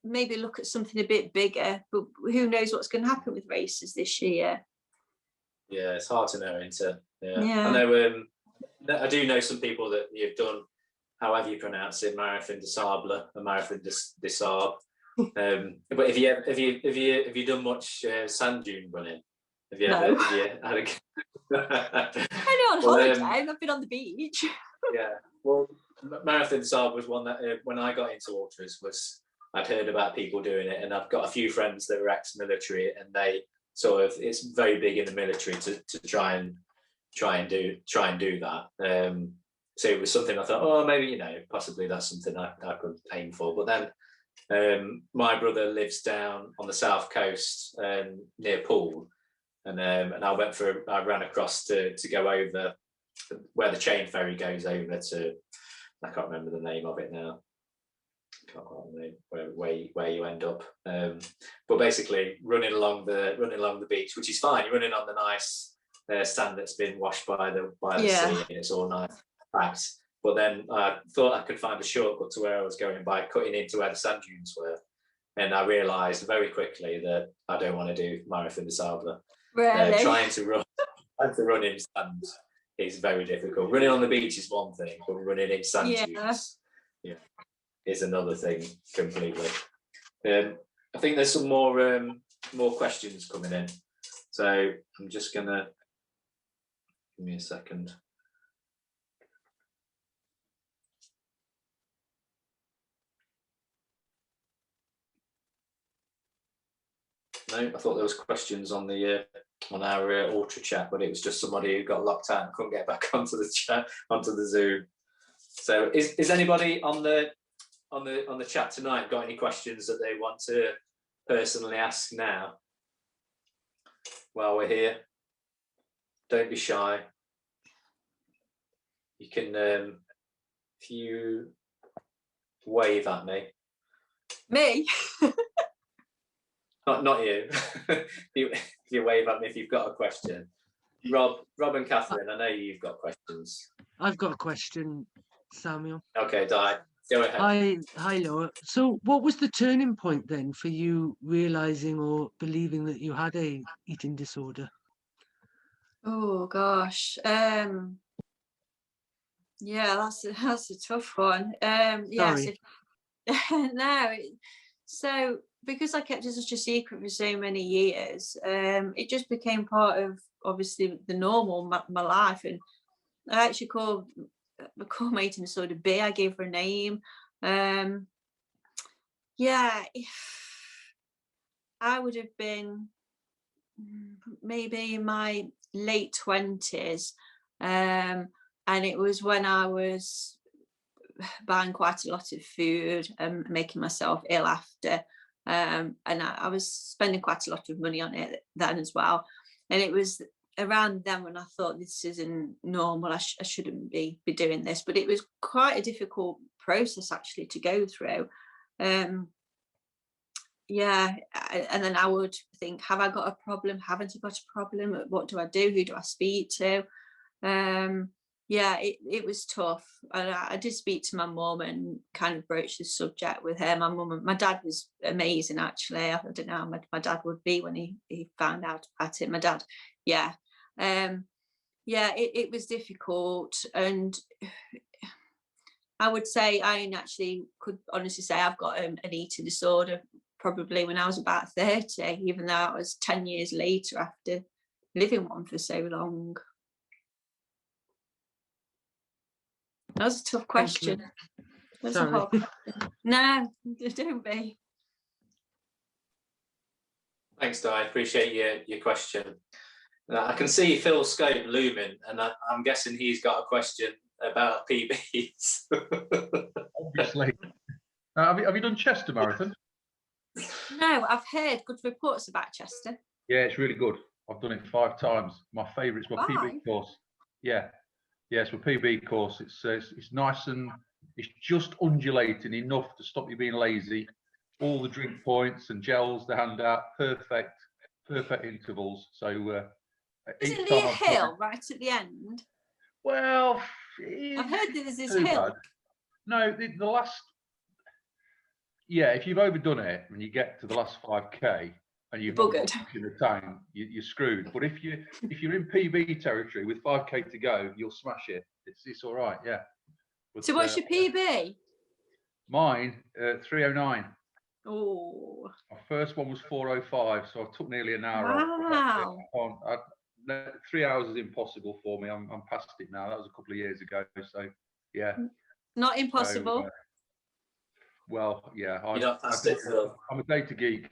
maybe look at something a bit bigger, but who knows what's going to happen with races this year. Yeah, it's hard to know, isn't it? Yeah. I know, I do know some people that you've done, however you pronounce it, Marathon de Sable, a Marathon de Sable. But have you done much sand dune running? Have you ever? No. Have you had a... I know, on holiday. I've been on the beach. Yeah. Well, Marathon de Sable was one that when I got into ultras, I'd heard about people doing it, and I've got a few friends that were ex-military, and they sort of, it's very big in the military to try and do that. So it was something I thought, oh, maybe, you know, possibly that's something I could aim for. But then my brother lives down on the south coast near Poole, and I ran across to go over where the chain ferry goes over to, I can't remember the name of it now. Can't remember where you end up. But basically running along the beach, which is fine. You're running on the nice sand that's been washed by the sea, and it's all nice packed. But then I thought I could find a shortcut to where I was going by cutting into where the sand dunes were, and I realised very quickly that I don't want to do Marathon de Sable. Really? Trying to run in sand is very difficult. Running on the beach is one thing, but running in sand dunes, is another thing completely. I think there's some more questions coming in, so I'm just gonna, give me a second. No, I thought there was questions on the on our ultra chat, but it was just somebody who got locked out and couldn't get back onto the chat, onto the Zoom. So is anybody on the chat tonight got any questions that they want to personally ask now while we're here? Don't be shy. You can if you wave at me. Me? Not you. if you wave at me if you've got a question. Rob and Catherine, I know you've got questions. I've got a question, Samuel. Okay, Di, go ahead. Hi, Laura. So what was the turning point then for you realising or believing that you had a eating disorder? Oh gosh. Yeah, that's a tough one. Yeah, Sorry. no. So because I kept it such a secret for so many years, it just became part of obviously the normal my life, and I actually called my eating disorder B. I gave her a name. Yeah, I would have been maybe in my late 20s, and it was when I was buying quite a lot of food and making myself ill after, and I was spending quite a lot of money on it then as well, and it was around then when I thought this isn't normal, I shouldn't be doing this. But it was quite a difficult process actually to go through. Yeah, and then I would think, have I got a problem? Haven't I got a problem? What do I do? Who do I speak to? Yeah, it was tough. I did speak to my mum and kind of broached the subject with her. My dad was amazing actually. I don't know how my dad would be when he found out about it. My dad, yeah. Yeah, it was difficult, and I would say I actually could honestly say I've got an eating disorder probably when I was about 30, even though I was 10 years later after living one for so long. That was a tough question. That's a hard question. No, don't be. Thanks, Di. Appreciate your question. I can see Phil Scope looming, and I'm guessing he's got a question about PBs. Obviously. Have you done Chester Marathon? No, I've heard good reports about Chester. Yeah, it's really good. I've done it 5 times. My favourite's my PB course. Yeah, it's my PB course. It's nice and it's just undulating enough to stop you being lazy. All the drink points and gels to hand out, perfect intervals. So isn't there a hill right at the end? Well, I've heard that there's this hill. Bad. No, the last. Yeah, if you've overdone it and you get to the last 5k and you've buggered in the tank, you're screwed. But if you're in PB territory with 5k to go, you'll smash it. It's all right, yeah. But, so what's your PB? Mine 309. Oh. My first one was 405, so I took nearly an hour off. Wow. 3 hours is impossible for me. I'm past it now. That was a couple of years ago. So yeah. Not impossible. So, well, yeah. I'm a data geek.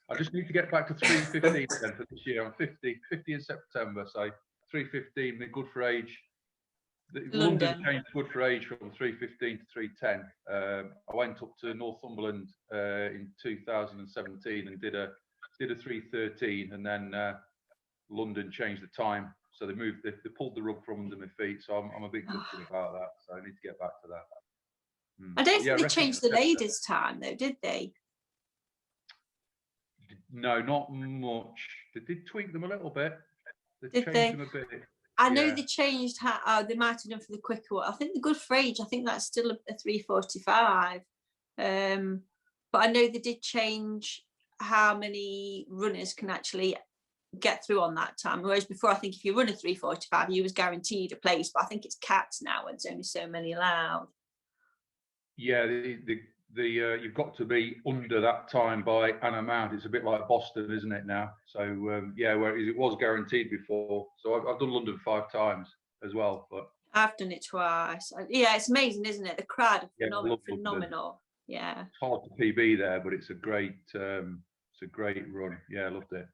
I just need to get back to 315 then for this year. I'm 50 in September, so 315. They're good for age. London changed good for age from 315 to 310. I went up to Northumberland in 2017 and did a 313, and then London changed the time, so they pulled the rug from under my feet. So I'm a big gutted about that. So I need to get back to that. I don't think they changed the ladies' time though, did they? No, not much. They did tweak them a little bit. Did changed they? them a bit. I know they changed how they might have done for the quicker one. I think the good for age, I think that's still a 3:45. But I know they did change how many runners can actually get through on that time. Whereas before, I think if you run a 3:45, you was guaranteed a place. But I think it's capped now, and there's only so many allowed. Yeah, you've got to be under that time by an amount. It's a bit like Boston, isn't it now? So yeah, whereas it was guaranteed before. So I've done London 5 times as well. But I've done it twice. Yeah, it's amazing, isn't it? The crowd are phenomenal. Yeah. It's hard to PB there, but it's a great run. Yeah, I loved it.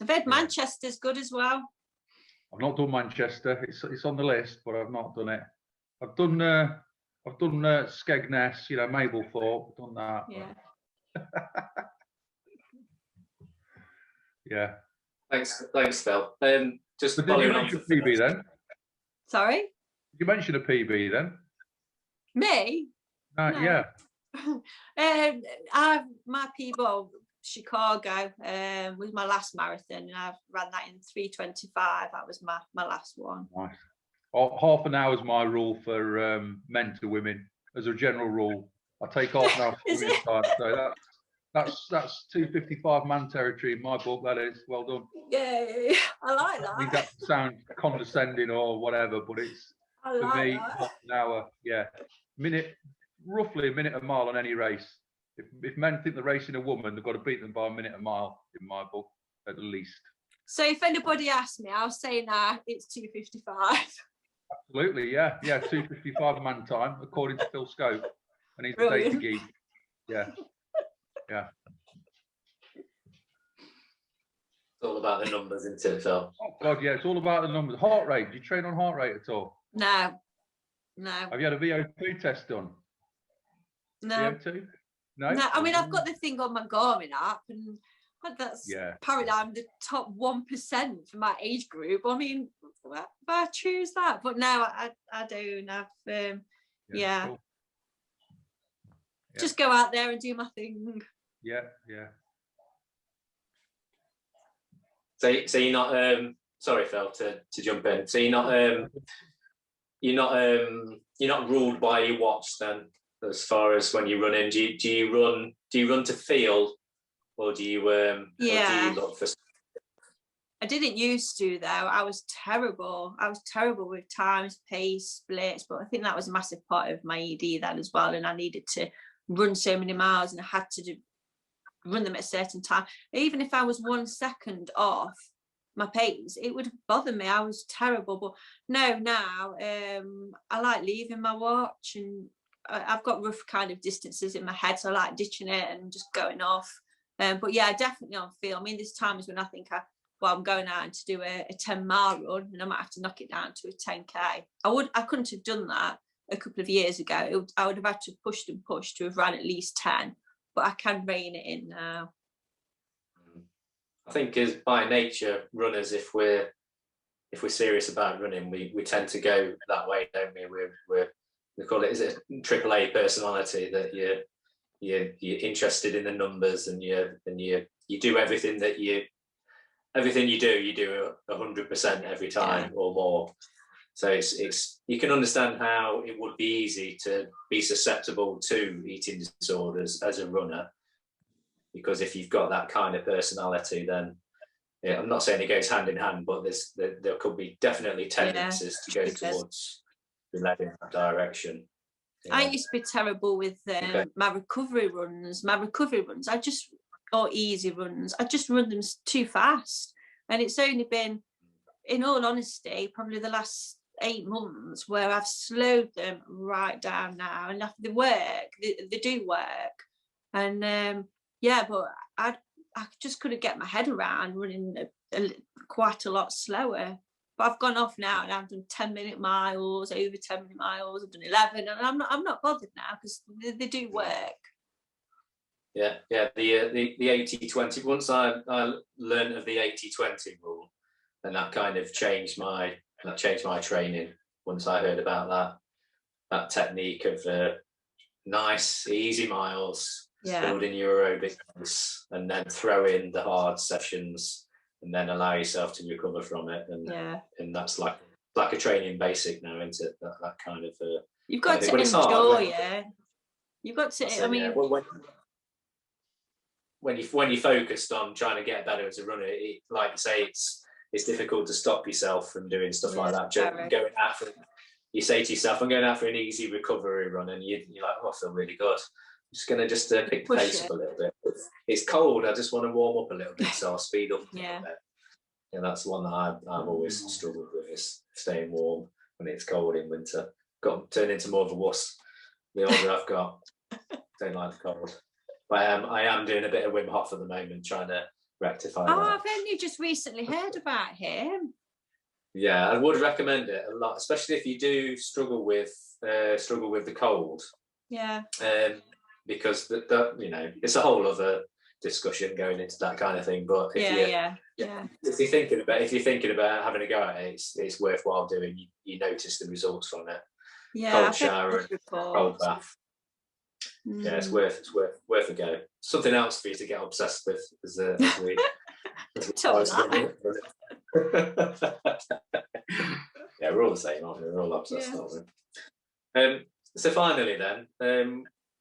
I've heard Manchester's good as well. I've not done Manchester. It's on the list, but I've not done it. I've done Skegness, Mablethorpe. I've done that. Yeah. Yeah. Thanks, Phil. Just but did you mention a PB then? Sorry? Did you mention a PB then? Me? No. Yeah. My PB, Chicago, was my last marathon, and I've ran that in 3:25. That was my last one. Nice. Half an hour is my rule for men to women. As a general rule, I take half an hour for women's time. So that's 2:55 man territory in my book. That is well done. Yay! I like that. I think that sounds condescending or whatever, but it's for me half an hour. Yeah, roughly a minute a mile on any race. If men think they're racing a woman, they've got to beat them by a minute a mile in my book at least. So if anybody asks me, I'll say now it's 2:55. Absolutely, yeah, 2:55 man time according to Phil Scope, and he's a data geek. Yeah. It's all about the numbers, isn't it, Phil? Oh God, yeah, it's all about the numbers. Heart rate. Do you train on heart rate at all? No. Have you had a VO2 test done? No. VO2? No. I mean, I've got the thing on my Garmin app, and that's apparently I'm the top 1% for my age group. I mean, why I choose that? But no, I don't. Cool. Just go out there and do my thing. Yeah. So you're not sorry, Phil, to jump in. So you're not ruled by your watch then, as far as when you run in. Do you run to feel, or do you look for? I didn't used to though. I was terrible with times, pace, splits, but I think that was a massive part of my ED then as well, and I needed to run so many miles, and I had to run them at a certain time. Even if I was 1 second off my pace, it would bother me. I was terrible. But no, now I like leaving my watch, and I've got rough kind of distances in my head, so I like ditching it and just going off. But yeah, definitely on feel. I mean, there's times when I think I'm going out to do a 10-mile run, and I might have to knock it down to a 10k. I couldn't have done that a couple of years ago. I would have had to push to have run at least 10, but I can rein it in now. I think as by nature, runners, if we're serious about running, we tend to go that way, don't we? We call it, is it AAA personality, that you're interested in the numbers, and you do everything that you do 100% every time or more. So it's you can understand how it would be easy to be susceptible to eating disorders as a runner, because if you've got that kind of personality, then I'm not saying it goes hand in hand, but there could be definitely tendencies to go towards be led in that direction. I used to be terrible with my recovery runs. Or easy runs, I just run them too fast. And it's only been, in all honesty, probably the last 8 months where I've slowed them right down now. And they work, they do work. And but I just couldn't get my head around running quite a lot slower. But I've gone off now, and I've done 10-minute miles, over 10-minute miles. I've done 11, and I'm not bothered now, because they do work. Yeah, the 80-20. Once I learned of the 80-20 rule, and that kind of changed my training. Once I heard about that technique of nice, easy miles, building your aerobics, and then throw in the hard sessions, and then allow yourself to recover from it. And that's like a training basic now, isn't it? That kind of. You've got to enjoy it. You've got to. I mean. When you're focused on trying to get better as a runner, like you say, it's difficult to stop yourself from doing stuff like that. Going out for, you say to yourself, I'm going out for an easy recovery run, and you're like, oh, I feel really good. I'm just going to pick the pace up a little bit. It's cold. I just want to warm up a little bit, so I'll speed up a little bit. And that's the one that I've always struggled with, is staying warm when it's cold in winter. Turned into more of a wuss the older I've got. Don't like the cold. But I am doing a bit of Wim Hof at the moment, trying to rectify that. I've only just recently heard about him. Yeah, I would recommend it a lot, especially if you do struggle with the cold. Yeah. Because it's a whole other discussion going into that kind of thing. But if you're thinking about having a go at it, it's worthwhile doing. You notice the results from it. Yeah. Cold shower and cold bath. Yeah, it's worth a go. Something else for you to get obsessed with as we yeah, we're all the same, aren't we? We're all obsessed, aren't we? So finally then,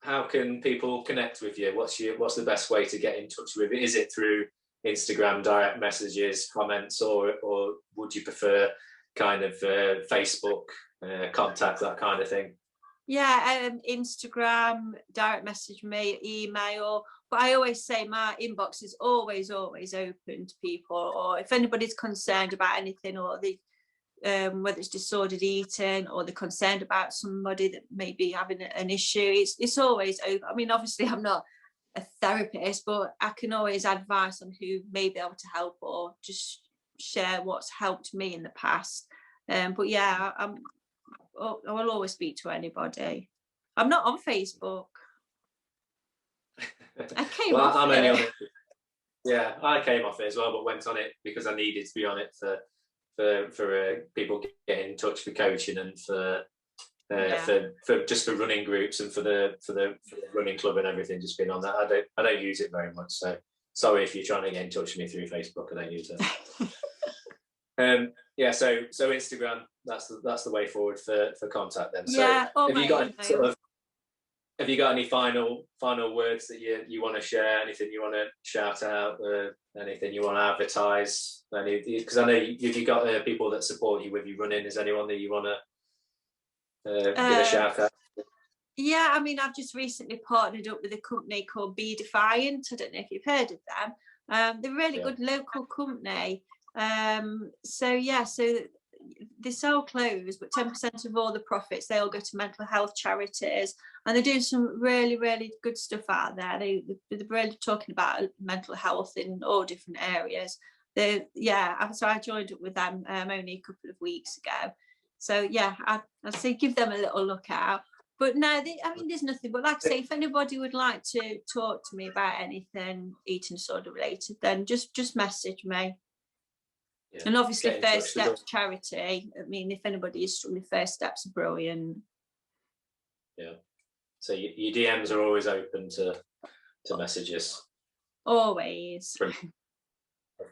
how can people connect with you? What's the best way to get in touch with you? Is it through Instagram, direct messages, comments, or would you prefer kind of Facebook, contact, that kind of thing? Yeah, Instagram, direct message me, email. But I always say my inbox is always open to people, or if anybody's concerned about anything, or whether it's disordered eating, or they're concerned about somebody that may be having an issue, it's always open. I mean, obviously I'm not a therapist, but I can always advise on who may be able to help, or just share what's helped me in the past. But yeah, I will always speak to anybody. I'm not on Facebook. I came off I'm it. only on it. Yeah, I came off it as well, but went on it because I needed to be on it for people getting in touch for coaching, and for running groups, and for the running club and everything. Just been on that. I don't use it very much, so sorry if you're trying to get in touch with me through Facebook. I don't use it. So Instagram, that's the way forward for contact then. So yeah, have you got any sort of have you got any final words that you want to share? Anything you want to shout out? Anything you want to advertise? Because I know you've got people that support you with you running. Is anyone that you want to give a shout out? Yeah, I mean, I've just recently partnered up with a company called Be Defiant. I don't know if you've heard of them. They're a really good local company. So they sell clothes, but 10% of all the profits, they all go to mental health charities, and they're doing some really, really good stuff out there. They're really talking about mental health in all different areas. So I joined up with them only a couple of weeks ago. So I'd say give them a little look out. But no, there's nothing. But like I say, if anybody would like to talk to me about anything eating disorder related, then just message me. Yeah. And obviously, First Steps charity. I mean, if anybody is struggling, First Steps are brilliant. Yeah. So your DMs are always open to messages. Always.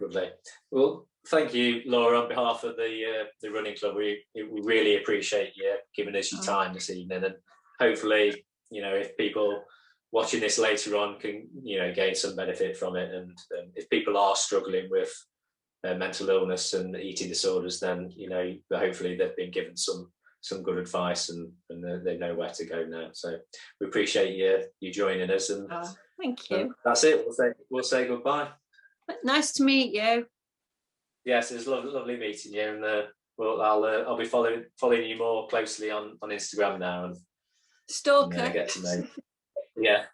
Lovely. Well, thank you, Laura, on behalf of the running club. We really appreciate you giving us your time this evening, and hopefully, if people watching this later on can, gain some benefit from it, and if people are struggling with mental illness and eating disorders, then hopefully they've been given some good advice, and they know where to go now. So we appreciate you joining us, and thank you. That's it. We'll say goodbye. Nice to meet you. Yes, it was lovely meeting you, and I'll be following you more closely on Instagram now, and stalker. Get to know. Yeah.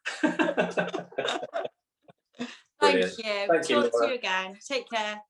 Thank you. Talk to you again. Take care.